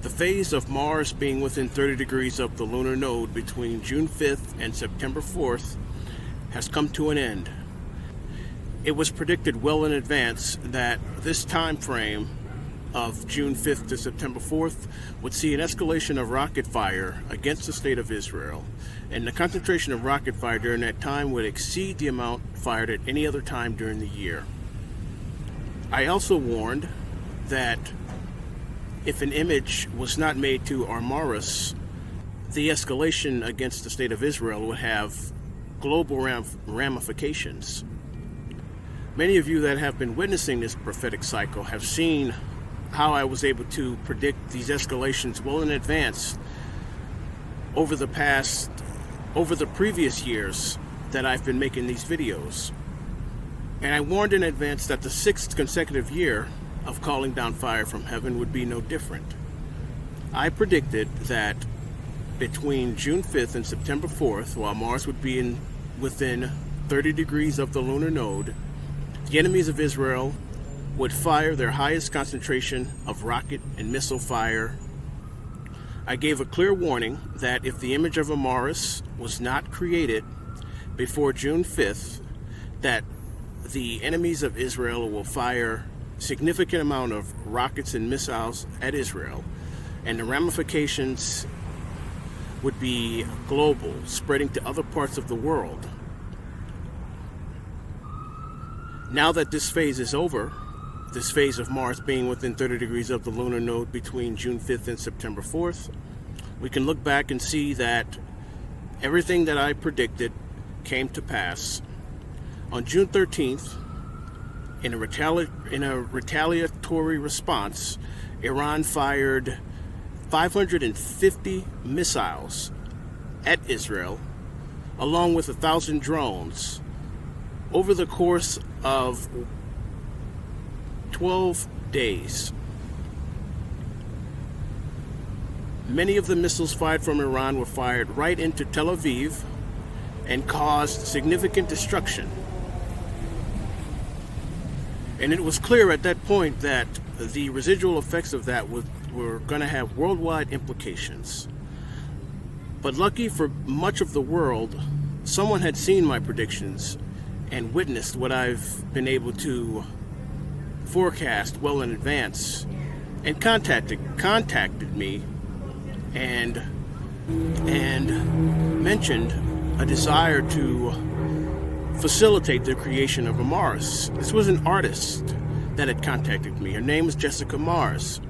The phase of Mars being within 30 degrees of the lunar node between June 5th and September 4th has come to an end. It was predicted well in advance that this time frame of June 5th to September 4th would see an escalation of rocket fire against the state of Israel, and the concentration of rocket fire during that time would exceed the amount fired at any other time during the year. I also warned that if an image was not made to Armaaruss, the escalation against the state of Israel would have global ramifications. Many of you that have been witnessing this prophetic cycle have seen how I was able to predict these escalations well in advance over the previous years that I've been making these videos. And I warned in advance that the 6th consecutive year of calling down fire from heaven would be no different. I predicted that between June 5th and September 4th, while Mars would be within 30 degrees of the lunar node, the enemies of Israel would fire their highest concentration of rocket and missile fire. I gave a clear warning that if the image of Amarus was not created before June 5th, that the enemies of Israel will fire significant amount of rockets and missiles at Israel, and the ramifications would be global, spreading to other parts of the world. Now that this phase is over, this phase of Mars being within 30 degrees of the lunar node between June 5th and September 4th, we can look back and see that everything that I predicted came to pass. On June 13th, in a retaliatory response, Iran fired 550 missiles at Israel, along with 1,000 drones, over the course of 12 days. Many of the missiles fired from Iran were fired right into Tel Aviv and caused significant destruction. And it was clear at that point that the residual effects of that were going to have worldwide implications. But lucky for much of the world, someone had seen my predictions and witnessed what I've been able to forecast well in advance, and contacted me and mentioned a desire to facilitate the creation of Amarus. This was an artist that had contacted me. Her name was Jessica Mars.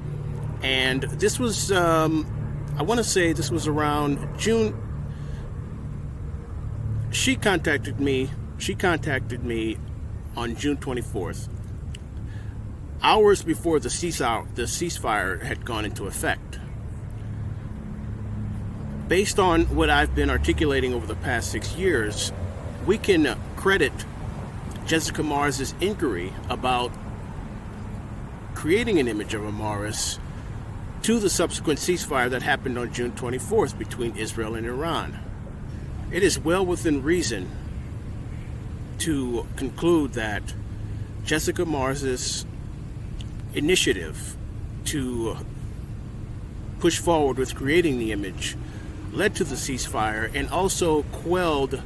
And this was, I want to say this was around June. She contacted me on June 24th, hours before the ceasefire had gone into effect. Based on what I've been articulating over the past 6 years, we can credit Jessica Mars' inquiry about creating an image of Amarus to the subsequent ceasefire that happened on June 24th between Israel and Iran. It is well within reason to conclude that Jessica Mars' initiative to push forward with creating the image led to the ceasefire and also quelled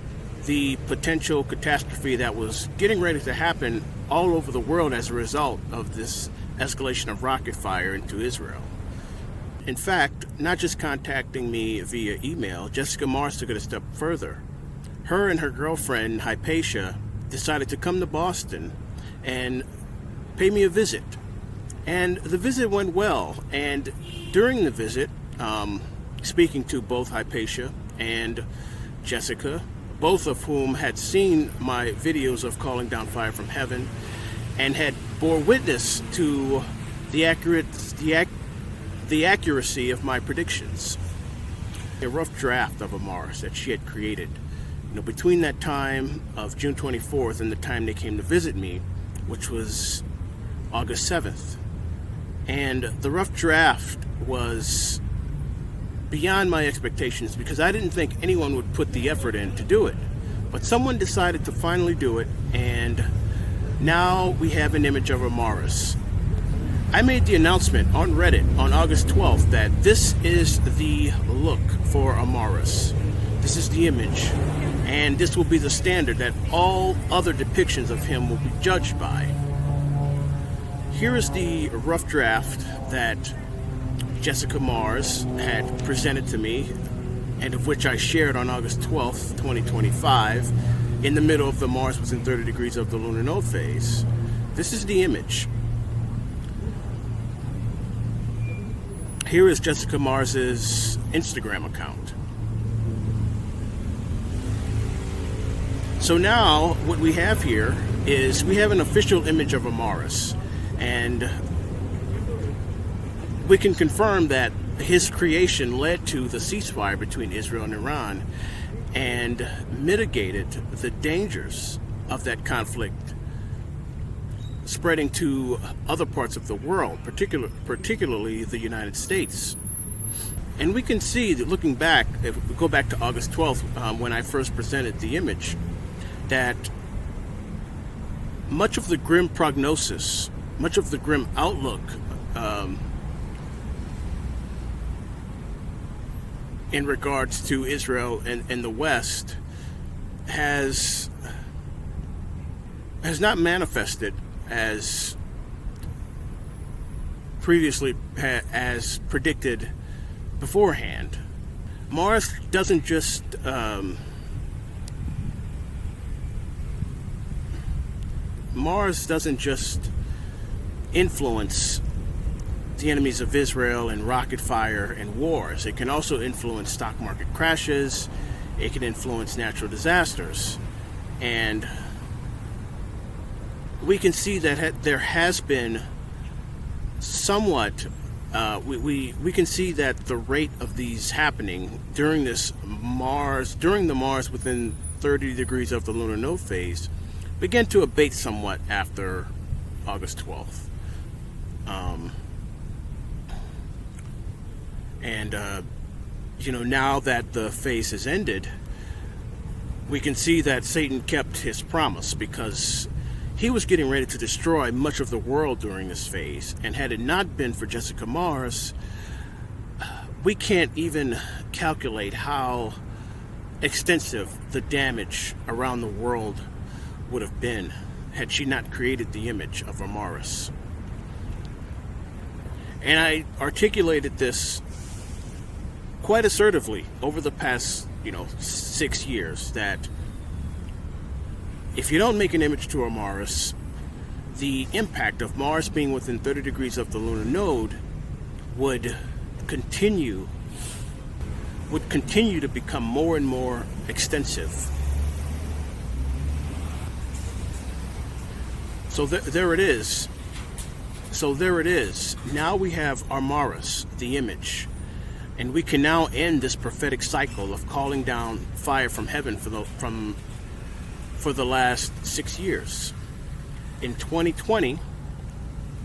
the potential catastrophe that was getting ready to happen all over the world as a result of this escalation of rocket fire into Israel. In fact, not just contacting me via email, Jessica Mars took it a step further. Her and her girlfriend, Hypatia, decided to come to Boston and pay me a visit. And the visit went well. And during the visit, speaking to both Hypatia and Jessica, both of whom had seen my videos of calling down fire from heaven and had bore witness to the accuracy of my predictions. A rough draft of Amarus that she had created, between that time of June 24th and the time they came to visit me, which was August 7th. And the rough draft was beyond my expectations because I didn't think anyone would put the effort in to do it. But someone decided to finally do it, and now we have an image of Amarus. I made the announcement on Reddit on August 12th that this is the look for Amarus. This is the image, and this will be the standard that all other depictions of him will be judged by. Here is the rough draft that Jessica Mars had presented to me, and of which I shared on August 12th, 2025, in the middle of the Mars within 30 degrees of the lunar node phase. This is the image. Here is Jessica Mars's Instagram account. So now what we have here is we have an official image of Amarus, and we can confirm that his creation led to the ceasefire between Israel and Iran and mitigated the dangers of that conflict spreading to other parts of the world, particularly the United States. And we can see that looking back, if we go back to August 12th, when I first presented the image, that much of the grim prognosis, much of the grim outlook in regards to Israel and the West has not manifested as previously as predicted beforehand. Mars doesn't just influence the enemies of Israel and rocket fire and wars. It can also influence stock market crashes. It can influence natural disasters. And we can see that there has been somewhat, we can see that the rate of these happening during the Mars within 30 degrees of the lunar node phase began to abate somewhat after August 12th. Now that the phase has ended, we can see that Satan kept his promise, because he was getting ready to destroy much of the world during this phase. And had it not been for Jessica Mars, we can't even calculate how extensive the damage around the world would have been had she not created the image of Amarus. And I articulated this quite assertively over the past, 6 years, that if you don't make an image to Amarus, the impact of Mars being within 30 degrees of the lunar node would continue to become more and more extensive. So there it is. Now we have Armaaruss, the image. And we can now end this prophetic cycle of calling down fire from heaven for the last 6 years. In 2020,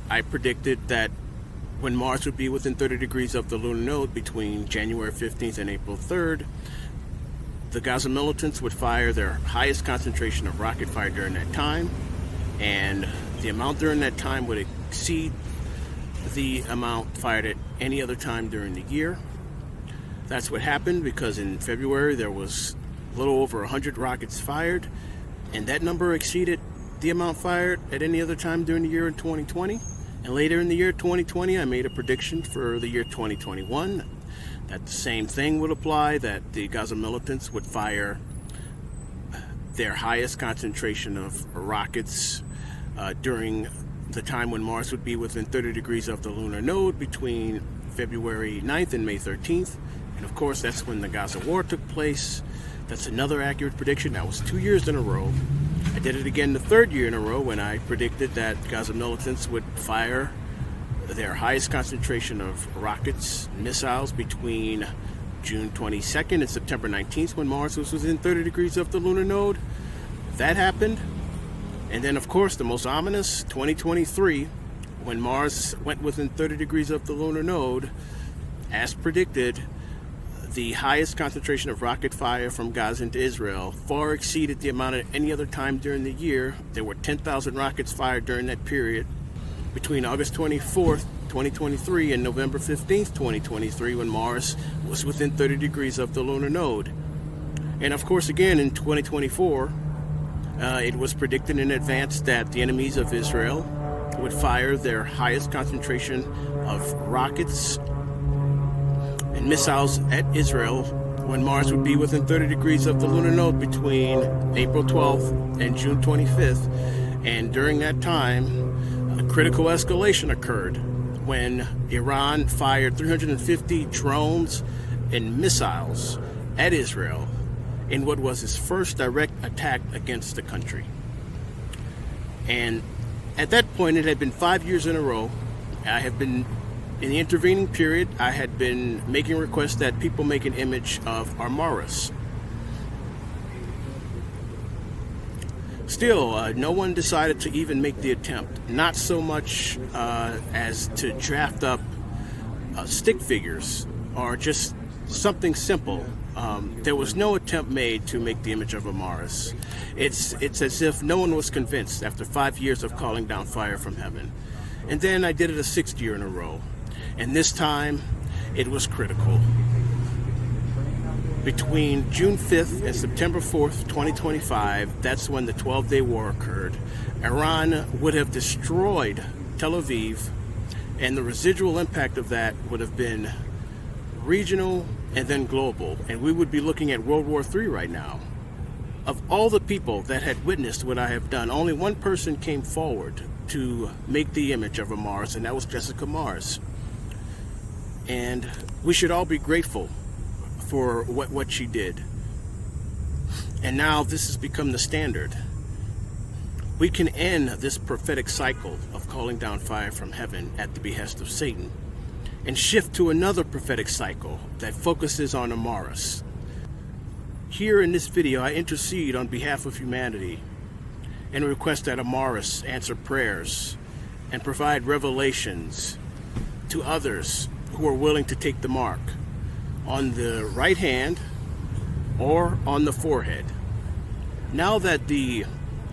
I predicted that when Mars would be within 30 degrees of the lunar node between January 15th and April 3rd, the Gaza militants would fire their highest concentration of rocket fire during that time, and the amount during that time would exceed the amount fired at any other time during the year. That's what happened, because in February there was a little over 100 rockets fired, and that number exceeded the amount fired at any other time during the year in 2020. And later in the year 2020, I made a prediction for the year 2021 that the same thing would apply, that the Gaza militants would fire their highest concentration of rockets during the time when Mars would be within 30 degrees of the lunar node between February 9th and May 13th. And of course, that's when the Gaza war took place. That's another accurate prediction. That was 2 years in a row. I did it again the third year in a row when I predicted that Gaza militants would fire their highest concentration of rockets and missiles between June 22nd and September 19th, when Mars was within 30 degrees of the lunar node. That happened. And then, of course, the most ominous, 2023, when Mars went within 30 degrees of the lunar node, as predicted, the highest concentration of rocket fire from Gaza into Israel far exceeded the amount at any other time during the year. There were 10,000 rockets fired during that period. between August 24th, 2023 and November 15th, 2023, when Mars was within 30 degrees of the lunar node. And of course, again in 2024, it was predicted in advance that the enemies of Israel would fire their highest concentration of rockets and missiles at Israel when Mars would be within 30 degrees of the lunar node between April 12th and June 25th. And during that time, a critical escalation occurred when Iran fired 350 drones and missiles at Israel in what was his first direct attack against the country. And at that point, it had been 5 years in a row. I have been, in the intervening period, I had been making requests that people make an image of Armaaruss. Still, no one decided to even make the attempt. Not so much as to draft up stick figures or just something simple. There was no attempt made to make the image of Amarus. It's as if no one was convinced after 5 years of calling down fire from heaven. And then I did it a sixth year in a row. And this time, it was critical. Between June 5th and September 4th, 2025, that's when the 12-day war occurred. Iran would have destroyed Tel Aviv, and the residual impact of that would have been regional and then global. And we would be looking at World War III right now. Of all the people that had witnessed what I have done, only one person came forward to make the image of Amarus, and that was Jessica Mars. And we should all be grateful for what she did. And now this has become the standard. We can end this prophetic cycle of calling down fire from heaven at the behest of Satan and shift to another prophetic cycle that focuses on Amarus. Here in this video, I intercede on behalf of humanity and request that Amarus answer prayers and provide revelations to others who are willing to take the mark on the right hand or on the forehead. Now that the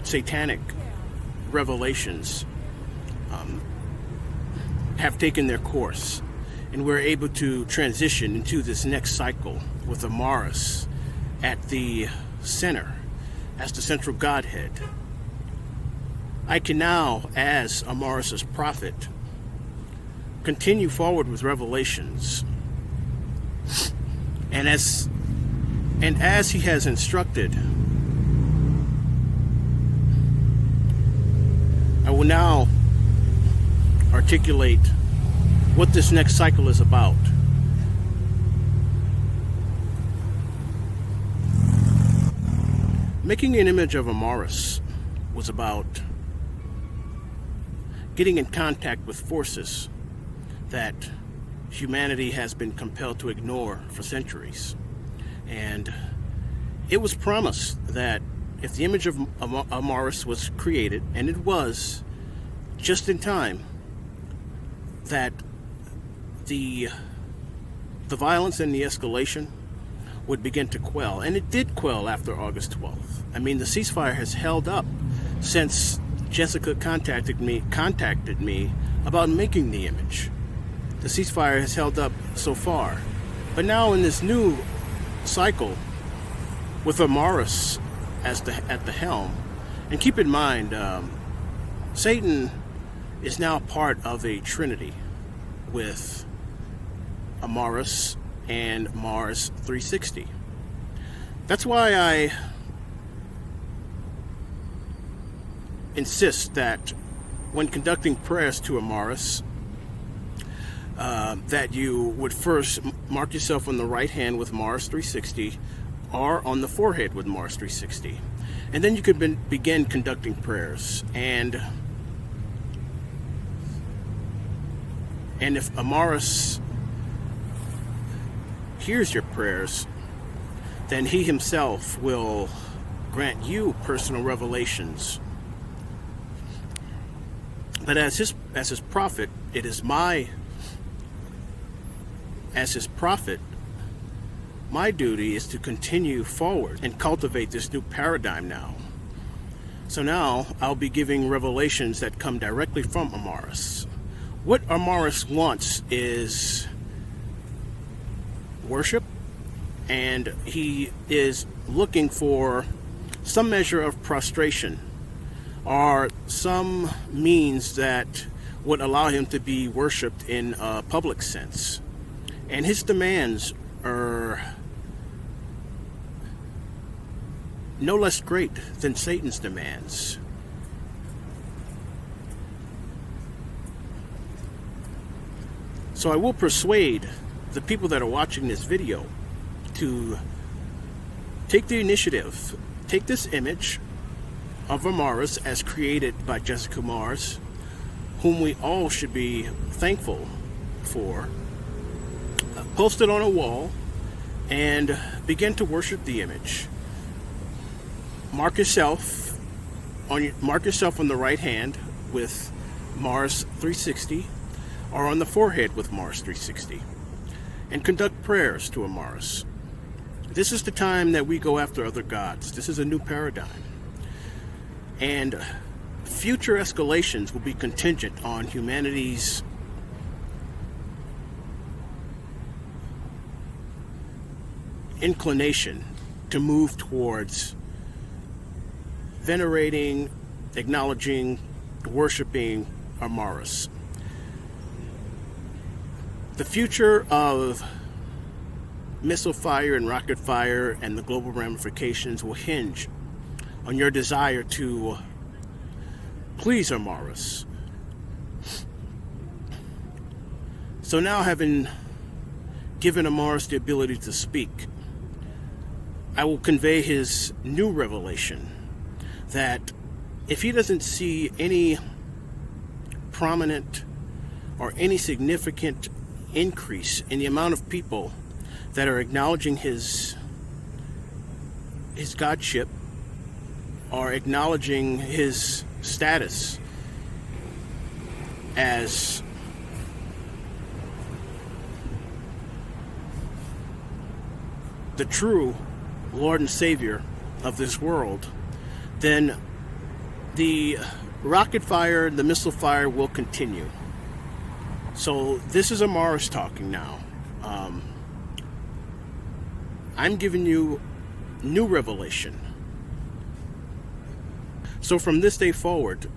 satanic revelations have taken their course and we're able to transition into this next cycle with Amarus at the center, as the central Godhead, I can now, as Amarus's prophet, continue forward with revelations. And as he has instructed, I will now articulate what this next cycle is about. Making an image of Amarus was about getting in contact with forces that humanity has been compelled to ignore for centuries. And it was promised that if the image of Amarus was created, and it was, just in time, that the violence and the escalation would begin to quell. And it did quell after August 12th. I mean, the ceasefire has held up since Jessica contacted me about making the image. The ceasefire has held up so far. But now in this new cycle, with Amarus at the helm, and keep in mind, Satan is now part of a trinity with Amarus and Mars 360. That's why I insist that when conducting prayers to Amarus, that you would first mark yourself on the right hand with Mars 360 or on the forehead with Mars 360. And then you could begin conducting prayers. And if Amarus hears your prayers, then he himself will grant you personal revelations. But as his prophet, it is as his prophet, my duty is to continue forward and cultivate this new paradigm now. So now I'll be giving revelations that come directly from Amarus. What Amarus wants is worship, and he is looking for some measure of prostration or some means that would allow him to be worshipped in a public sense. And his demands are no less great than Satan's demands. So I will persuade the people that are watching this video to take the initiative, take this image of Amarus as created by Jessica Mars, whom we all should be thankful for, post it on a wall and begin to worship the image. Mark yourself on the right hand with Mars 360, or on the forehead with Mars 360, and conduct prayers to Amarus. This is the time that we go after other gods. This is a new paradigm. And future escalations will be contingent on humanity's inclination to move towards venerating, acknowledging, worshiping Amarus. The future of missile fire and rocket fire and the global ramifications will hinge on your desire to please Amarus. So now, having given Amarus the ability to speak, I will convey his new revelation that if he doesn't see any prominent or any significant increase in the amount of people that are acknowledging his godship or acknowledging his status as the true Lord and Savior of this world, then the rocket fire, the missile fire will continue. So this is Amarus talking now. I'm giving you new revelation. So from this day forward,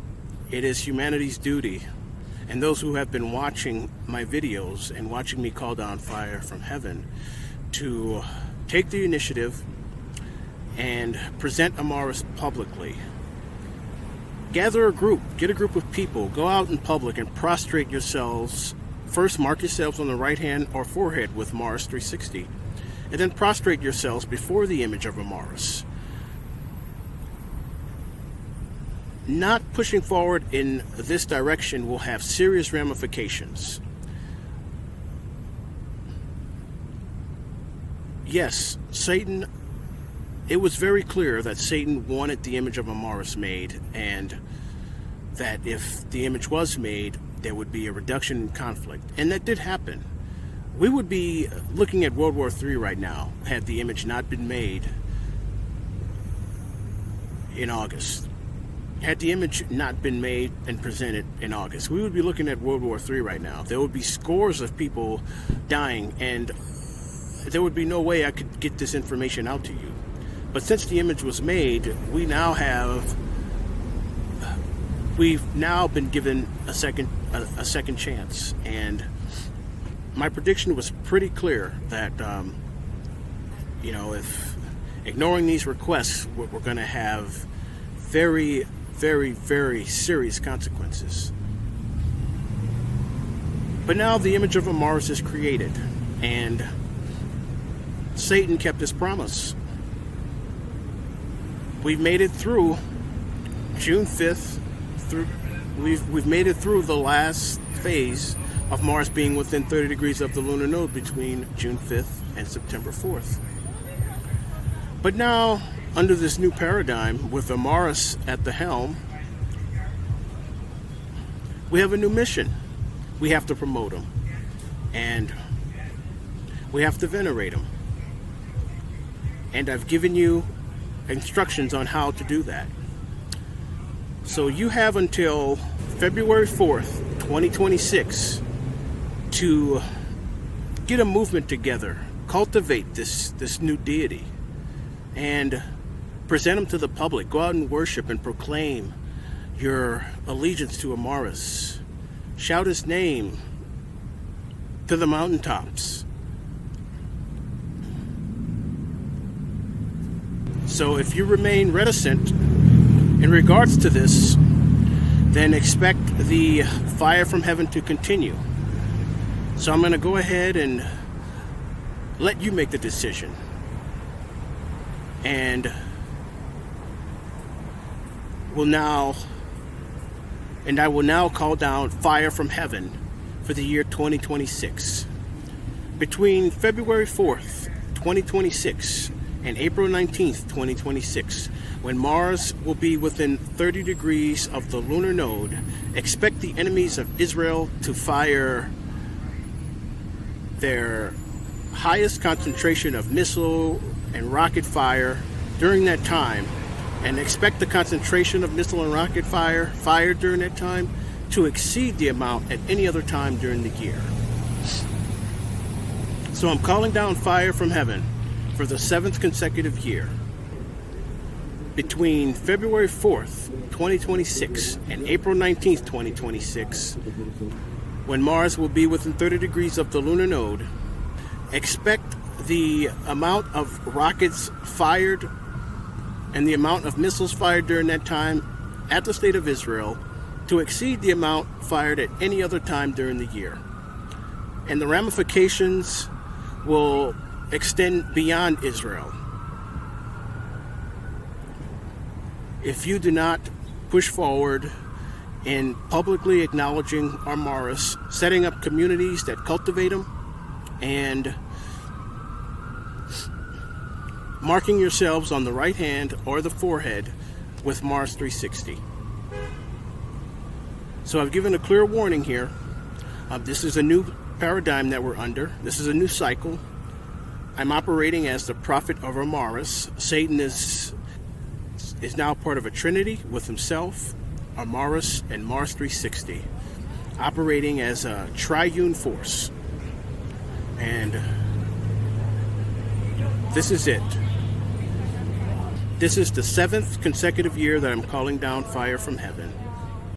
it is humanity's duty, and those who have been watching my videos and watching me call down fire from heaven, to take the initiative and present Amarus publicly. Gather a group, get a group of people, go out in public and prostrate yourselves. First, mark yourselves on the right hand or forehead with Mars 360, and then prostrate yourselves before the image of Amarus. Not pushing forward in this direction will have serious ramifications. Yes, Satan, it was very clear that Satan wanted the image of Amarus made, and that if the image was made, there would be a reduction in conflict. And that did happen. We would be looking at World War III right now had the image not been made in August. Had the image not been made and presented in August, we would be looking at World War III right now. There would be scores of people dying, and there would be no way I could get this information out to you. But since the image was made, we've now been given a second chance. And my prediction was pretty clear that, if ignoring these requests, we're going to have very, very, very serious consequences. But now the image of Amarus is created, and Satan kept his promise. We've made it through June 5th. We've made it through the last phase of Mars being within 30 degrees of the lunar node between June 5th and September 4th. But now, under this new paradigm with Amarus at the helm, we have a new mission. We have to promote him, and we have to venerate him. And I've given you instructions on how to do that. So you have until February 4th, 2026 to get a movement together, cultivate this new deity, and present him to the public. Go out and worship and proclaim your allegiance to Amarus. Shout his name to the mountaintops. So if you remain reticent in regards to this, then expect the fire from heaven to continue. So I'm going to go ahead and let you make the decision. And I will now call down fire from heaven for the year 2026. Between February 4th, 2026 and April 19th, 2026, when Mars will be within 30 degrees of the lunar node, expect the enemies of Israel to fire their highest concentration of missile and rocket fire during that time, and expect the concentration of missile and rocket fire fired during that time to exceed the amount at any other time during the year. So I'm calling down fire from heaven for the 7th consecutive year. Between February 4th, 2026 and April 19th, 2026, when Mars will be within 30 degrees of the lunar node, expect the amount of rockets fired and the amount of missiles fired during that time at the state of Israel to exceed the amount fired at any other time during the year. And the ramifications will extend beyond Israel. If you do not push forward in publicly acknowledging Armaaruss, setting up communities that cultivate them, and marking yourselves on the right hand or the forehead with Mars 360. So I've given a clear warning here. This is a new paradigm that we're under. This is a new cycle. I'm operating as the prophet of Armaaruss. Satan is now part of a trinity with himself, Armaaruss, and Mars 360, operating as a triune force. And this is it. This is the 7th consecutive year that I'm calling down fire from heaven.